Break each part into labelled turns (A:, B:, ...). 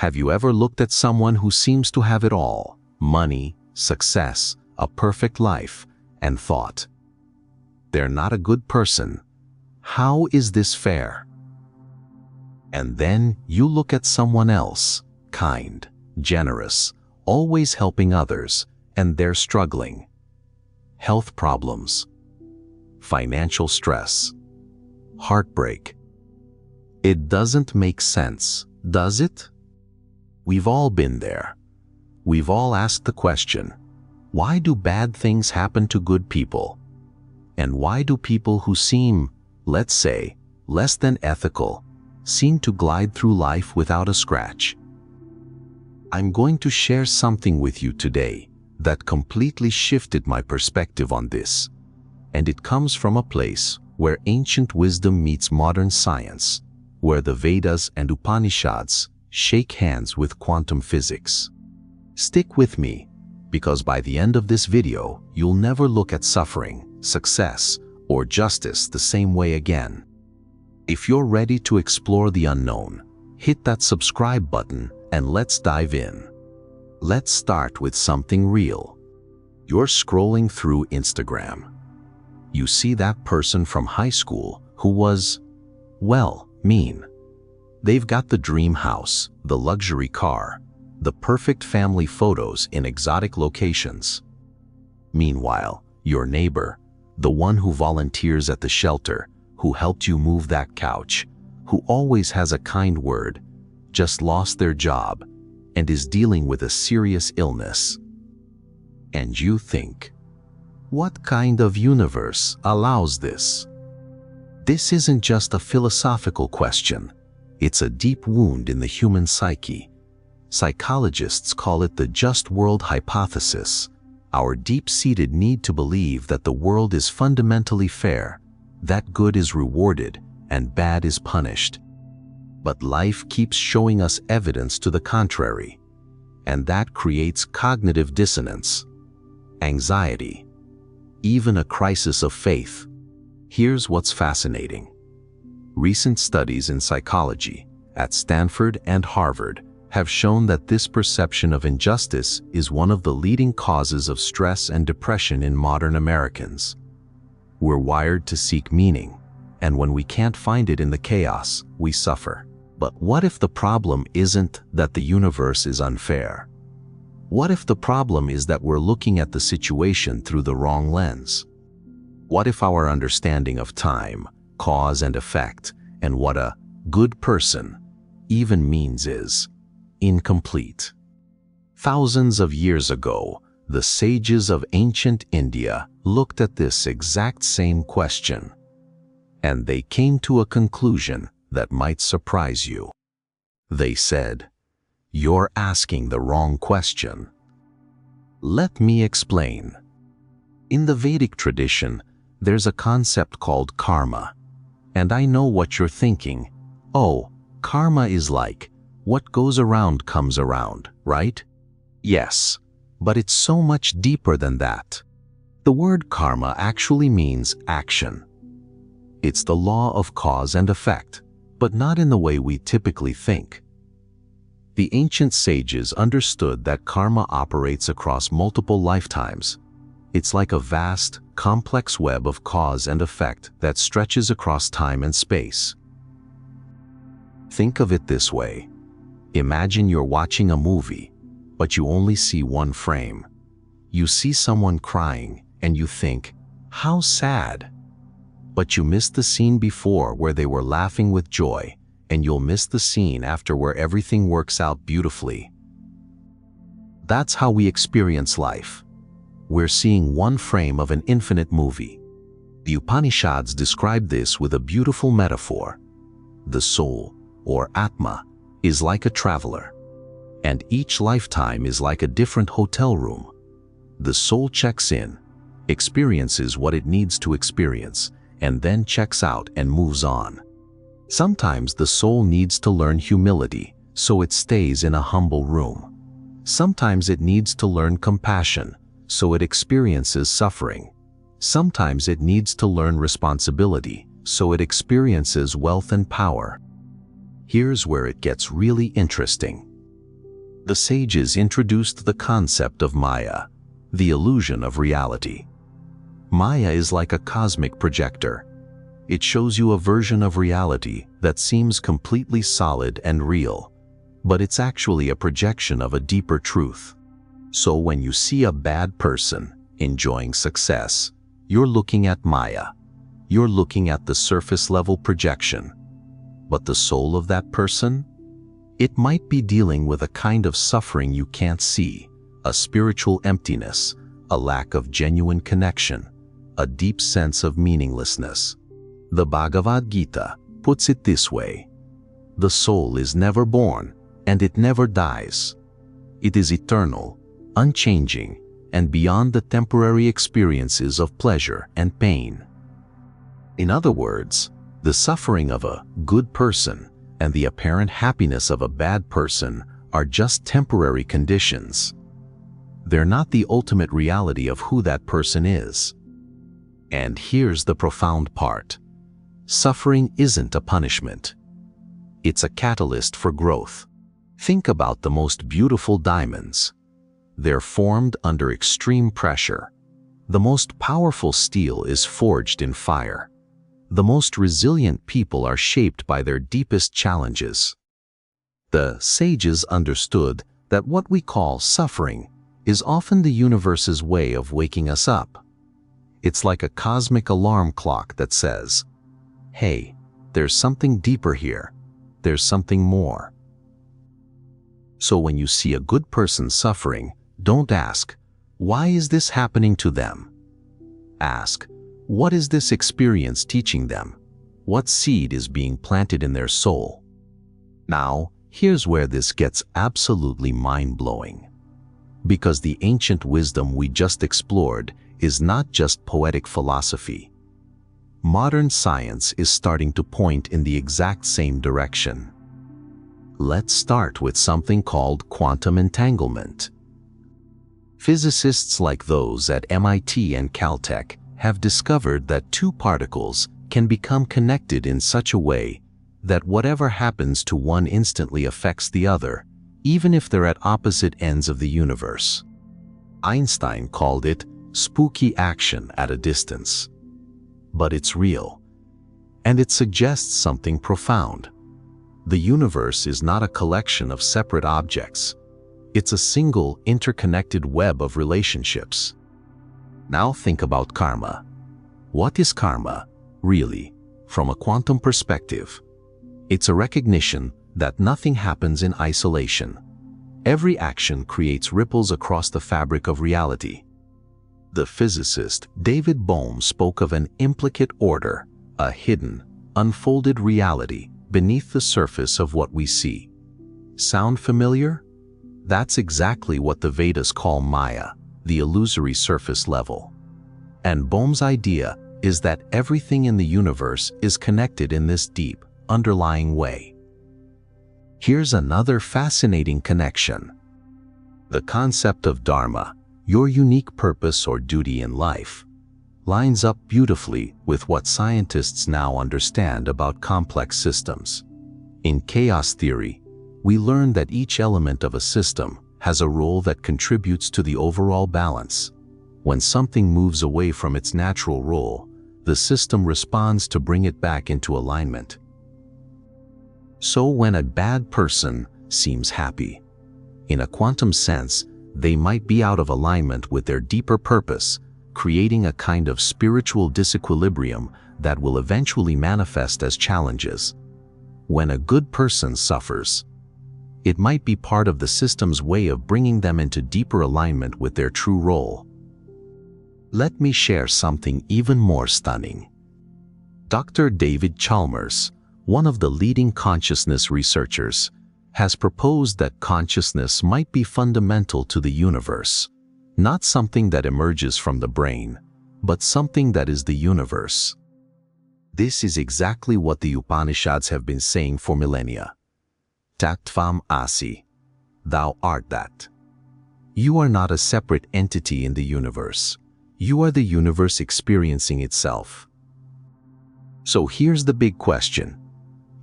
A: Have you ever looked at someone who seems to have it all, money, success, a perfect life, and thought, they're not a good person? How is this fair? And then you look at someone else, kind, generous, always helping others, and they're struggling. Health problems, financial stress, heartbreak. It doesn't make sense, does it? We've all been there. We've all asked the question, why do bad things happen to good people? And why do people who seem, let's say, less than ethical, seem to glide through life without a scratch? I'm going to share something with you today that completely shifted my perspective on this. And it comes from a place where ancient wisdom meets modern science, where the Vedas and Upanishads shake hands with quantum physics. Stick with me, because by the end of this video, you'll never look at suffering, success, or justice the same way again. If you're ready to explore the unknown, hit that subscribe button and let's dive in. Let's start with something real. You're scrolling through Instagram. You see that person from high school who was, well, mean. They've got the dream house, the luxury car, the perfect family photos in exotic locations. Meanwhile, your neighbor, the one who volunteers at the shelter, who helped you move that couch, who always has a kind word, just lost their job and is dealing with a serious illness. And you think, what kind of universe allows this? This isn't just a philosophical question. It's a deep wound in the human psyche. Psychologists call it the just world hypothesis, our deep-seated need to believe that the world is fundamentally fair, that good is rewarded and bad is punished. But life keeps showing us evidence to the contrary, and that creates cognitive dissonance, anxiety, even a crisis of faith. Here's what's fascinating. Recent studies in psychology at Stanford and Harvard have shown that this perception of injustice is one of the leading causes of stress and depression in modern Americans. We're wired to seek meaning, and when we can't find it in the chaos, we suffer. But what if the problem isn't that the universe is unfair? What if the problem is that we're looking at the situation through the wrong lens? What if our understanding of time, cause and effect, and what a good person even means is incomplete? Thousands of years ago, the sages of ancient India looked at this exact same question, and they came to a conclusion that might surprise you. They said, "You're asking the wrong question." Let me explain. In the Vedic tradition, there's a concept called karma. And I know what you're thinking. Oh, karma is like, what goes around comes around, right? Yes, but it's so much deeper than that. The word karma actually means action. It's the law of cause and effect, but not in the way we typically think. The ancient sages understood that karma operates across multiple lifetimes. It's like a vast, complex web of cause and effect that stretches across time and space. Think of it this way. Imagine you're watching a movie, but you only see one frame. You see someone crying, and you think, how sad. But you missed the scene before where they were laughing with joy, and you'll miss the scene after where everything works out beautifully. That's how we experience life. We're seeing one frame of an infinite movie. The Upanishads describe this with a beautiful metaphor. The soul, or Atma, is like a traveler, and each lifetime is like a different hotel room. The soul checks in, experiences what it needs to experience, and then checks out and moves on. Sometimes the soul needs to learn humility, so it stays in a humble room. Sometimes it needs to learn compassion, so it experiences suffering. Sometimes it needs to learn responsibility, so it experiences wealth and power. Here's where it gets really interesting. The sages introduced the concept of Maya, the illusion of reality. Maya is like a cosmic projector. It shows you a version of reality that seems completely solid and real, but it's actually a projection of a deeper truth. So when you see a bad person enjoying success, you're looking at Maya. You're looking at the surface-level projection. But the soul of that person? It might be dealing with a kind of suffering you can't see, a spiritual emptiness, a lack of genuine connection, a deep sense of meaninglessness. The Bhagavad Gita puts it this way: the soul is never born, and it never dies. It is eternal, unchanging, and beyond the temporary experiences of pleasure and pain. In other words, the suffering of a good person and the apparent happiness of a bad person are just temporary conditions. They're not the ultimate reality of who that person is. And here's the profound part. Suffering isn't a punishment. It's a catalyst for growth. Think about the most beautiful diamonds. They're formed under extreme pressure. The most powerful steel is forged in fire. The most resilient people are shaped by their deepest challenges. The sages understood that what we call suffering is often the universe's way of waking us up. It's like a cosmic alarm clock that says, "Hey, there's something deeper here. There's something more." So when you see a good person suffering, don't ask, "Why is this happening to them?" Ask, "What is this experience teaching them? What seed is being planted in their soul?" Now, here's where this gets absolutely mind-blowing. Because the ancient wisdom we just explored is not just poetic philosophy. Modern science is starting to point in the exact same direction. Let's start with something called quantum entanglement. Physicists like those at MIT and Caltech have discovered that two particles can become connected in such a way that whatever happens to one instantly affects the other, even if they're at opposite ends of the universe. Einstein called it spooky action at a distance. But it's real. And it suggests something profound. The universe is not a collection of separate objects. It's a single, interconnected web of relationships. Now think about karma. What is karma, really, from a quantum perspective? It's a recognition that nothing happens in isolation. Every action creates ripples across the fabric of reality. The physicist David Bohm spoke of an implicate order, a hidden, unfolded reality beneath the surface of what we see. Sound familiar? That's exactly what the Vedas call Maya, the illusory surface level. And Bohm's idea is that everything in the universe is connected in this deep, underlying way. Here's another fascinating connection. The concept of dharma, your unique purpose or duty in life, lines up beautifully with what scientists now understand about complex systems. In chaos theory, we learn that each element of a system has a role that contributes to the overall balance. When something moves away from its natural role, the system responds to bring it back into alignment. So when a bad person seems happy, in a quantum sense, they might be out of alignment with their deeper purpose, creating a kind of spiritual disequilibrium that will eventually manifest as challenges. When a good person suffers, it might be part of the system's way of bringing them into deeper alignment with their true role. Let me share something even more stunning. Dr. David Chalmers, one of the leading consciousness researchers, has proposed that consciousness might be fundamental to the universe, not something that emerges from the brain, but something that is the universe. This is exactly what the Upanishads have been saying for millennia. Tattvam asi, thou art that. You are not a separate entity in the universe. You are the universe experiencing itself. So here's the big question.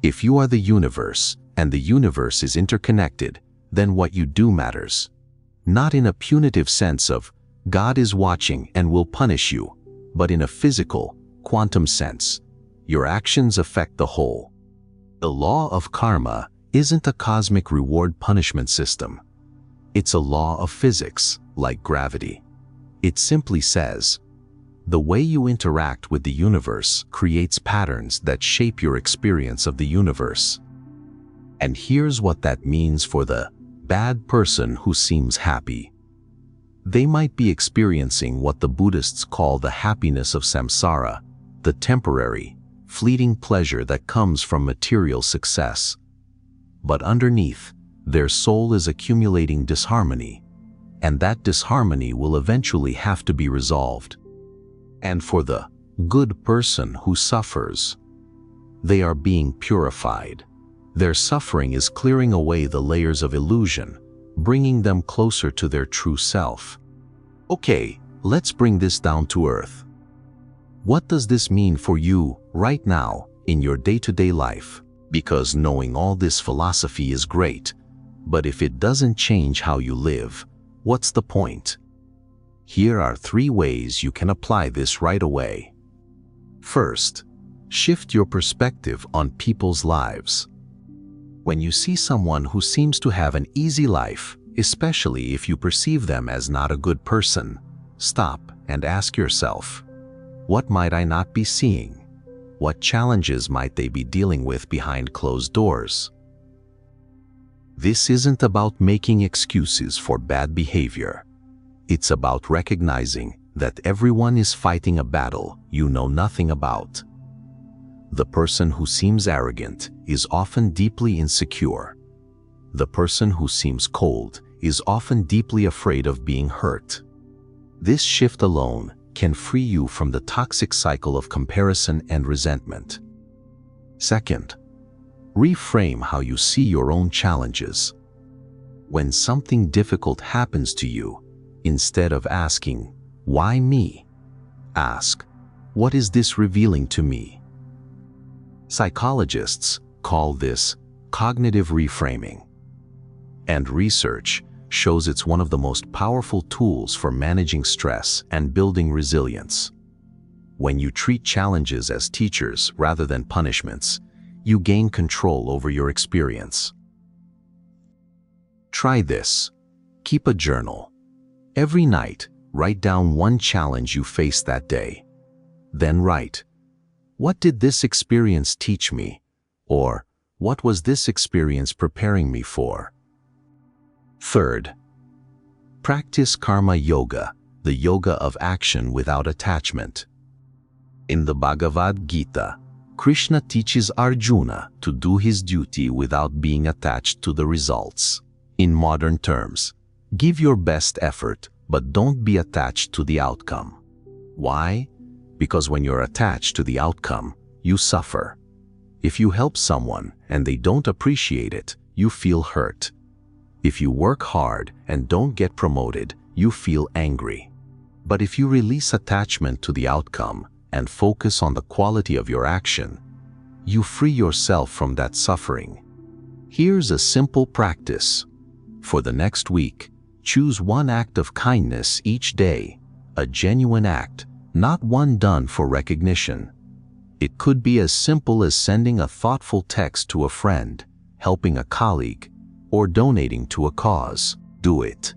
A: If you are the universe, and the universe is interconnected, then what you do matters. Not in a punitive sense of God is watching and will punish you, but in a physical, quantum sense. Your actions affect the whole. The law of karma isn't a cosmic reward-punishment system. It's a law of physics, like gravity. It simply says, the way you interact with the universe creates patterns that shape your experience of the universe. And here's what that means for the bad person who seems happy. They might be experiencing what the Buddhists call the happiness of samsara, the temporary, fleeting pleasure that comes from material success. But underneath, their soul is accumulating disharmony, and that disharmony will eventually have to be resolved. And for the good person who suffers, they are being purified. Their suffering is clearing away the layers of illusion, bringing them closer to their true self. Okay, let's bring this down to earth. What does this mean for you right now in your day-to-day life? Because knowing all this philosophy is great, but if it doesn't change how you live, what's the point? Here are 3 ways you can apply this right away. First, shift your perspective on people's lives. When you see someone who seems to have an easy life, especially if you perceive them as not a good person, stop and ask yourself, what might I not be seeing? What challenges might they be dealing with behind closed doors? This isn't about making excuses for bad behavior. It's about recognizing that everyone is fighting a battle you know nothing about. The person who seems arrogant is often deeply insecure. The person who seems cold is often deeply afraid of being hurt. This shift alone can free you from the toxic cycle of comparison and resentment. Second, reframe how you see your own challenges. When something difficult happens to you, instead of asking, "Why me?" ask, "What is this revealing to me?" Psychologists call this cognitive reframing, and research shows it's one of the most powerful tools for managing stress and building resilience. When you treat challenges as teachers rather than punishments, you gain control over your experience. Try this. Keep a journal. Every night, write down one challenge you faced that day. Then write, "What did this experience teach me?" Or, "What was this experience preparing me for?" Third, practice karma yoga, the yoga of action without attachment. In the Bhagavad Gita, Krishna teaches Arjuna to do his duty without being attached to the results. In modern terms, give your best effort, but don't be attached to the outcome. Why? Because when you're attached to the outcome, you suffer. If you help someone and they don't appreciate it, you feel hurt. If you work hard and don't get promoted, you feel angry. But if you release attachment to the outcome and focus on the quality of your action, you free yourself from that suffering. Here's a simple practice. For the next week, choose one act of kindness each day, a genuine act, not one done for recognition. It could be as simple as sending a thoughtful text to a friend, helping a colleague, or donating to a cause. Do it.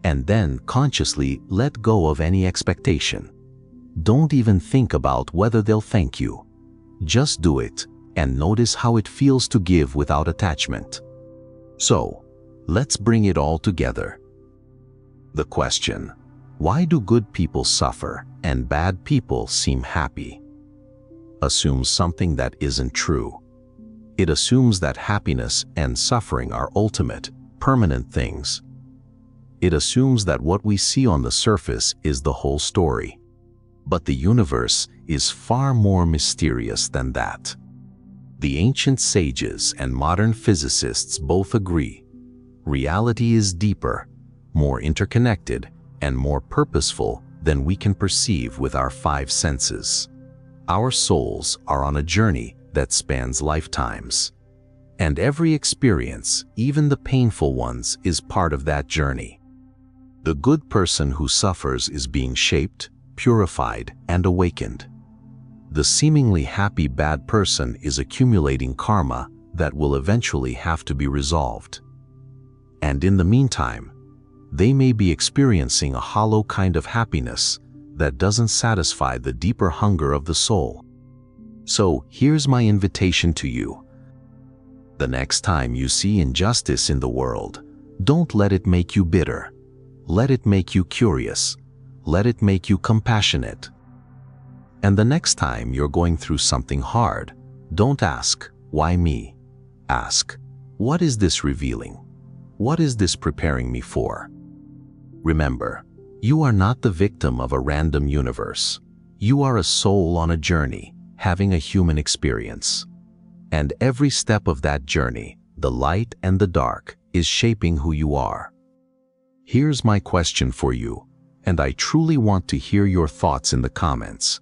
A: And then consciously let go of any expectation. Don't even think about whether they'll thank you. Just do it and notice how it feels to give without attachment. So, let's bring it all together. The question, why do good people suffer and bad people seem happy? Assumes something that isn't true. It assumes that happiness and suffering are ultimate, permanent things. It assumes that what we see on the surface is the whole story. But the universe is far more mysterious than that. The ancient sages and modern physicists both agree. Reality is deeper, more interconnected, and more purposeful than we can perceive with our 5 senses. Our souls are on a journey that spans lifetimes. And every experience, even the painful ones, is part of that journey. The good person who suffers is being shaped, purified, and awakened. The seemingly happy bad person is accumulating karma that will eventually have to be resolved. And in the meantime, they may be experiencing a hollow kind of happiness that doesn't satisfy the deeper hunger of the soul. So here's my invitation to you. The next time you see injustice in the world, don't let it make you bitter. Let it make you curious. Let it make you compassionate. And the next time you're going through something hard, don't ask, "Why me?" Ask, "What is this revealing? What is this preparing me for?" Remember, you are not the victim of a random universe. You are a soul on a journey, having a human experience. And every step of that journey, the light and the dark, is shaping who you are. Here's my question for you, and I truly want to hear your thoughts in the comments.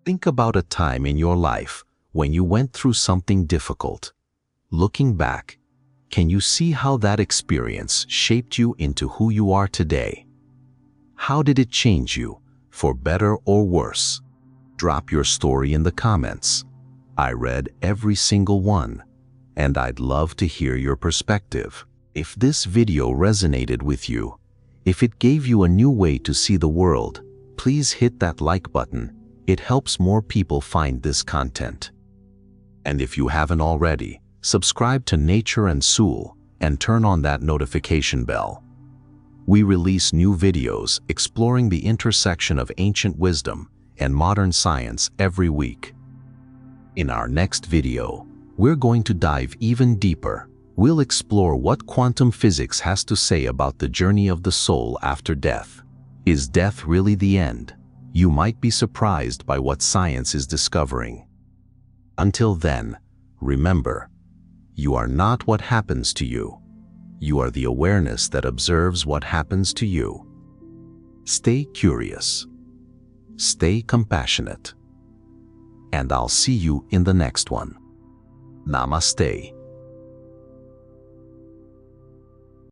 A: Think about a time in your life when you went through something difficult. Looking back, can you see how that experience shaped you into who you are today? How did it change you, for better or worse? Drop your story in the comments. I read every single one, and I'd love to hear your perspective. If this video resonated with you, if it gave you a new way to see the world, please hit that like button. It helps more people find this content. And if you haven't already, subscribe to Nature and Soul and turn on that notification bell. We release new videos exploring the intersection of ancient wisdom and modern science every week. In our next video, we're going to dive even deeper. We'll explore what quantum physics has to say about the journey of the soul after death. Is death really the end? You might be surprised by what science is discovering. Until then, remember, you are not what happens to you. You are the awareness that observes what happens to you. Stay curious. Stay compassionate. And I'll see you in the next one. Namaste.